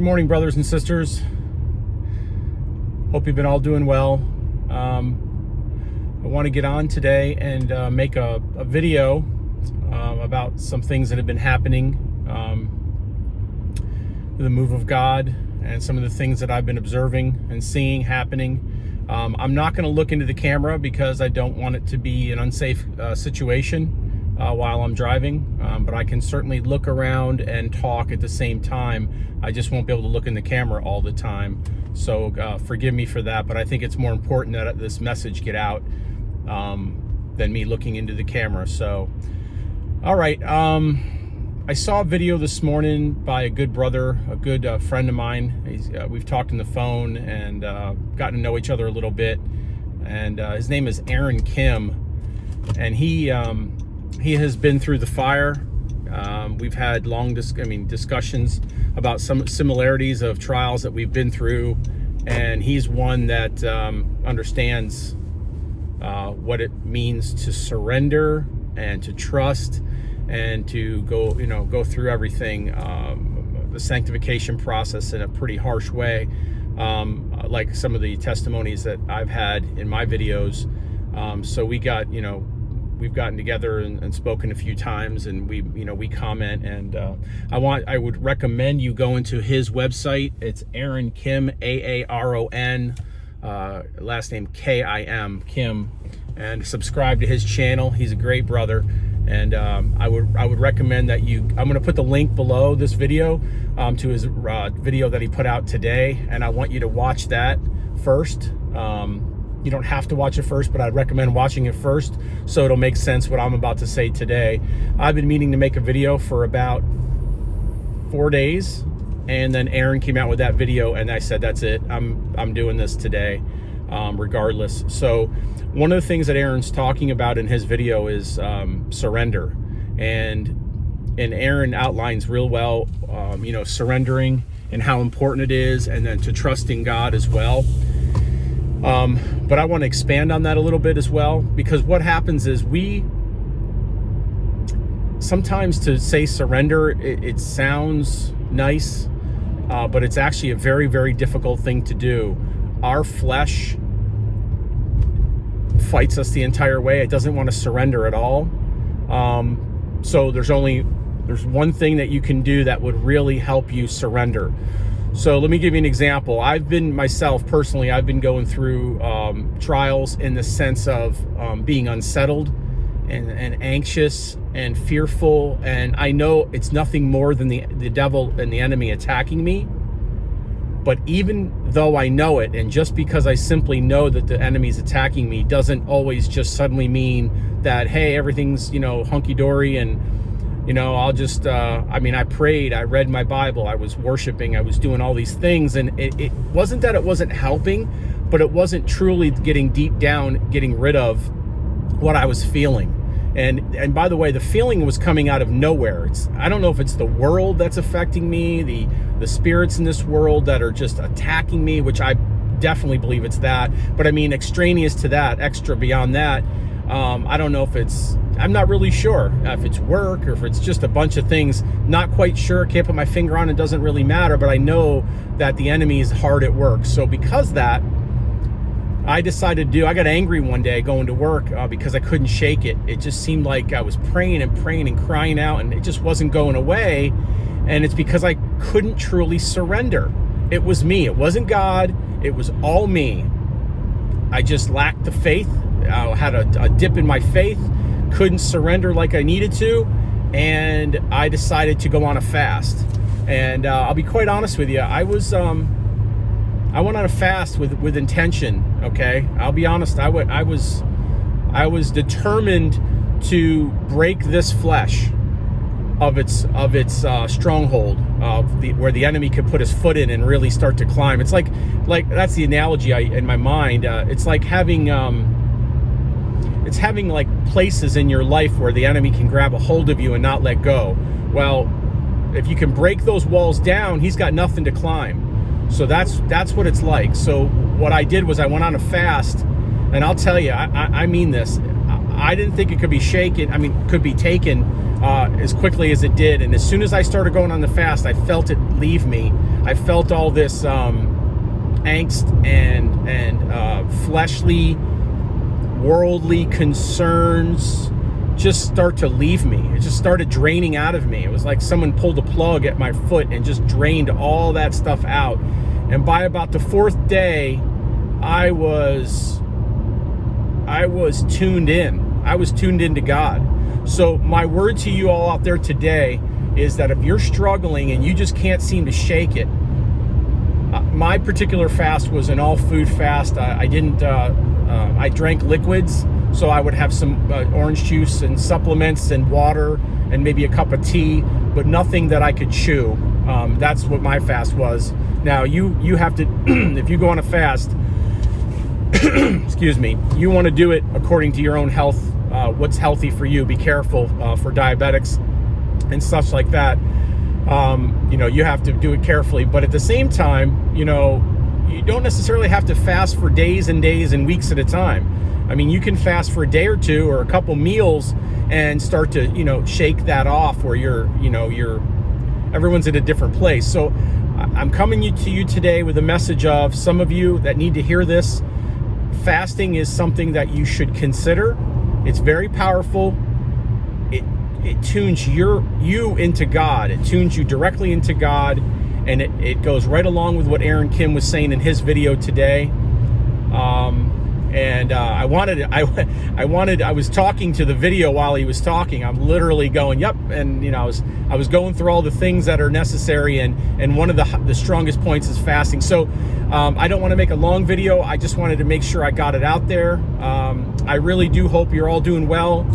morning, brothers and sisters. Hope you've been all doing well. I want to get on today and make a video about some things that have been happening, the move of God, and some of the things that I've been observing and seeing happening. I'm not going to look into the camera because I don't want it to be an unsafe situation while I'm driving, but I can certainly look around and talk at the same time. I just won't be able to look in the camera all the time, so forgive me for that, but I think it's more important that this message get out than me looking into the camera. So all right, I saw a video this morning by a good brother, a good friend of mine. We've talked on the phone and gotten to know each other a little bit, and his name is Aaron Kim, and he has been through the fire. We've had long discussions about some similarities of trials that we've been through, and he's one that understands what it means to surrender and to trust and to go through everything, the sanctification process in a pretty harsh way, like some of the testimonies that I've had in my videos. So we've gotten together and spoken a few times, and we comment, and I would recommend you go into his website. It's Aaron Kim, Aaron, last name Kim, Kim, and subscribe to his channel. He's a great brother, and I would recommend that I'm going to put the link below this video to his video that he put out today, and I want you to watch that first. You don't have to watch it first, but I'd recommend watching it first so it'll make sense what I'm about to say today. I've been meaning to make a video for about 4 days, and then Aaron came out with that video, and I said, that's it. I'm doing this today, regardless. So one of the things that Aaron's talking about in his video is surrender, and Aaron outlines real well, surrendering and how important it is, and then to trusting God as well. But I want to expand on that a little bit as well, because what happens is sometimes to say surrender, it sounds nice, but it's actually a very, very difficult thing to do. Our flesh fights us the entire way. It doesn't want to surrender at all. So there's one thing that you can do that would really help you surrender. So let me give you an example. I've been going through trials in the sense of being unsettled and anxious and fearful. And I know it's nothing more than the devil and the enemy attacking me. But even though I know it, and just because I simply know that the enemy's attacking me, doesn't always just suddenly mean that, hey, everything's, hunky-dory, and I'll just, I prayed, I read my Bible, I was worshiping, I was doing all these things, and it wasn't that it wasn't helping, but it wasn't truly getting deep down, getting rid of what I was feeling. And by the way, the feeling was coming out of nowhere. I don't know if it's the world that's affecting me, the spirits in this world that are just attacking me, which I definitely believe it's that, but extraneous to that, extra beyond that, I don't know if I'm not really sure if it's work or if it's just a bunch of things. Not quite sure, can't put my finger on it, doesn't really matter, but I know that the enemy is hard at work. So because of that, I got angry one day going to work because I couldn't shake it. It just seemed like I was praying and crying out, and it just wasn't going away. And it's because I couldn't truly surrender. It was me, it wasn't God, it was all me. I just lacked the faith. I had a dip in my faith, couldn't surrender like I needed to, and I decided to go on a fast. And I'll be quite honest with you, I went on a fast with intention. Okay, I'll be honest. I was determined to break this flesh of its stronghold, where the enemy could put his foot in and really start to climb. It's like that's the analogy in my mind. It's like having like places in your life where the enemy can grab a hold of you and not let go. Well, if you can break those walls down, he's got nothing to climb. So that's what it's like. So what I did was I went on a fast, and I'll tell you, I mean this. I didn't think it could be could be taken as quickly as it did. And as soon as I started going on the fast, I felt it leave me. I felt all this angst and fleshly, worldly concerns just start to leave me. It just started draining out of me. It was like someone pulled a plug at my foot and just drained all that stuff out. And by about the 4th day, I was tuned in. I was tuned into God. So my word to you all out there today is that if you're struggling and you just can't seem to shake it, my particular fast was an all food fast. I drank liquids, so I would have some orange juice and supplements and water and maybe a cup of tea, but nothing that I could chew. That's what my fast was. Now you have to, if you go on a fast, excuse me, you want to do it according to your own health, what's healthy for you. Be careful for diabetics and such like that. You have to do it carefully, but at the same time, you don't necessarily have to fast for days and days and weeks at a time. I mean, you can fast for a day or two or a couple meals and start to, shake that off where everyone's in a different place. So I'm coming to you today with a message of some of you that need to hear this. Fasting is something that you should consider. It's very powerful. It tunes you into God. It tunes you directly into God, and it goes right along with what Aaron Kim was saying in his video today. I was talking to the video while he was talking. I'm literally going, yep, and I was going through all the things that are necessary, and one of the strongest points is fasting. So I don't want to make a long video. I just wanted to make sure I got it out there. I really do hope you're all doing well.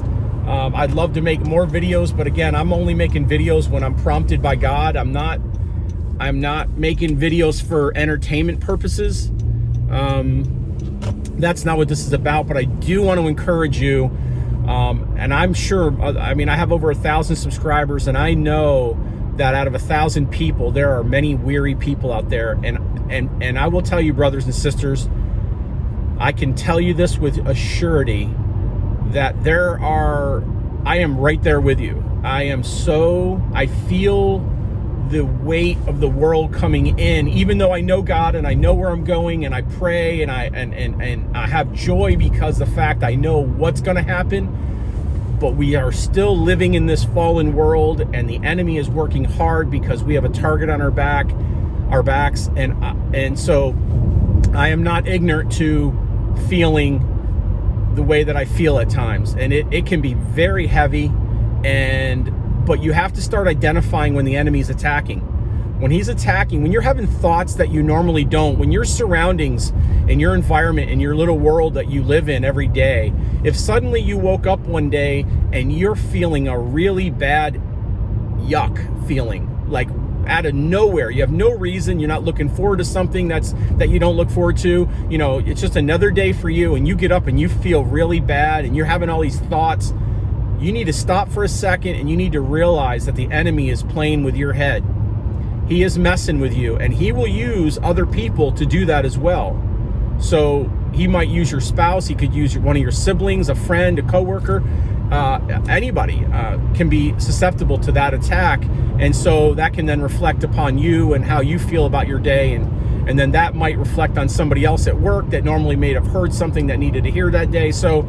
I'd love to make more videos, but again, I'm only making videos when I'm prompted by God. I'm not making videos for entertainment purposes. That's not what this is about, but I do want to encourage you. And I'm sure, I have over 1,000 subscribers, and I know that out of 1,000 people, there are many weary people out there. And I will tell you, brothers and sisters, I can tell you this with a surety, that I am right there with you. I feel the weight of the world coming in, even though I know God and I know where I'm going, and I pray and I have joy because the fact I know what's going to happen. But we are still living in this fallen world, and the enemy is working hard because we have a target on our backs, and so I am not ignorant to feeling the way that I feel at times, and it can be very heavy, but you have to start identifying when the enemy's attacking. When he's attacking, when you're having thoughts that you normally don't, when your surroundings and your environment and your little world that you live in every day, if suddenly you woke up one day and you're feeling a really bad yuck feeling, like out of nowhere, you have no reason, you're not looking forward to something that you don't look forward to, it's just another day for you, and you get up and you feel really bad and you're having all these thoughts, you need to stop for a second, and you need to realize that the enemy is playing with your head. He is messing with you, and he will use other people to do that as well. So he might use your spouse, he could use one of your siblings, a friend, a coworker. Anybody can be susceptible to that attack, and so that can then reflect upon you and how you feel about your day, and then that might reflect on somebody else at work that normally may have heard something that needed to hear that day. So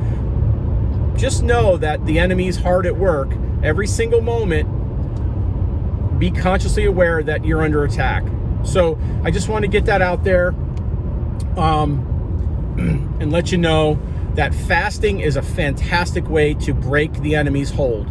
just know that the enemy's hard at work every single moment. Be consciously aware that you're under attack. So I just want to get that out there and let you know that fasting is a fantastic way to break the enemy's hold.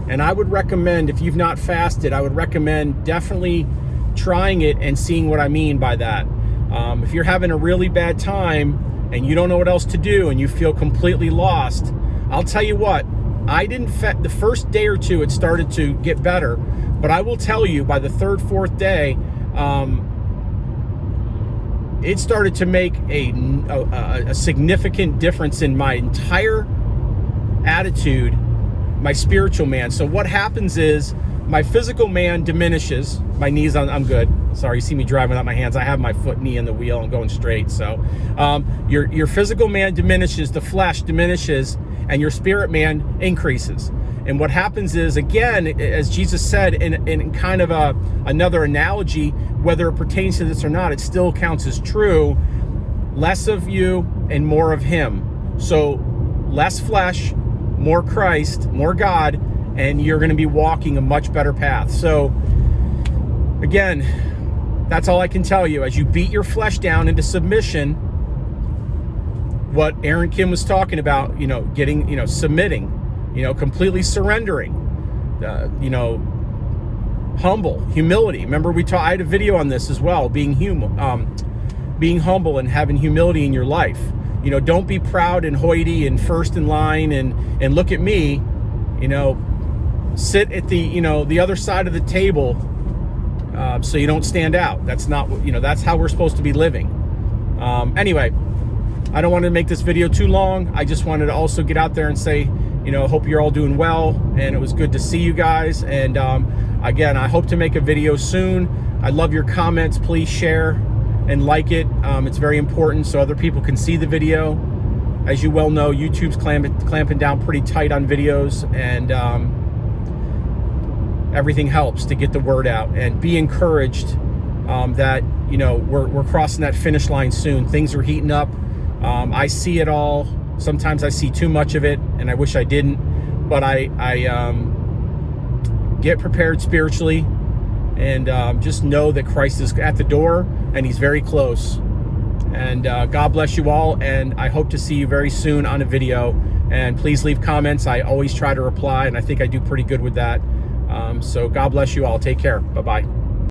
And I would recommend, if you've not fasted, I would recommend definitely trying it and seeing what I mean by that. If you're having a really bad time and you don't know what else to do and you feel completely lost, I'll tell you what, I didn't the first day or two, it started to get better, but I will tell you by the third, fourth day, it started to make a significant difference in my entire attitude, my spiritual man. So what happens is my physical man diminishes. My knees, I'm good. Sorry, you see me driving without my hands. I have my foot, knee in the wheel. I'm going straight. So your physical man diminishes, the flesh diminishes, and your spirit man increases. And what happens is, again, as Jesus said in kind of another analogy, whether it pertains to this or not, it still counts as true. Less of you and more of him. So less flesh, more Christ, more God, and you're going to be walking a much better path. So again, that's all I can tell you. As you beat your flesh down into submission, what Aaron Kim was talking about, getting, submitting, completely surrendering, humble, humility. Remember, I had a video on this as well, being humble and having humility in your life. Don't be proud and hoity and first in line and look at me, sit at the other side of the table, so you don't stand out. That's not what, that's how we're supposed to be living. Anyway, I don't want to make this video too long. I just wanted to also get out there and say, hope you're all doing well, and it was good to see you guys. And again, I hope to make a video soon. I love your comments. Please share and like it. It's very important so other people can see the video. As you well know, YouTube's clamping down pretty tight on videos, and everything helps to get the word out. And be encouraged that we're crossing that finish line soon. Things are heating up. I see it all. Sometimes I see too much of it, and I wish I didn't. But I get prepared spiritually, and just know that Christ is at the door, and he's very close. And God bless you all, and I hope to see you very soon on a video. And please leave comments. I always try to reply, and I think I do pretty good with that. So God bless you all. Take care. Bye-bye.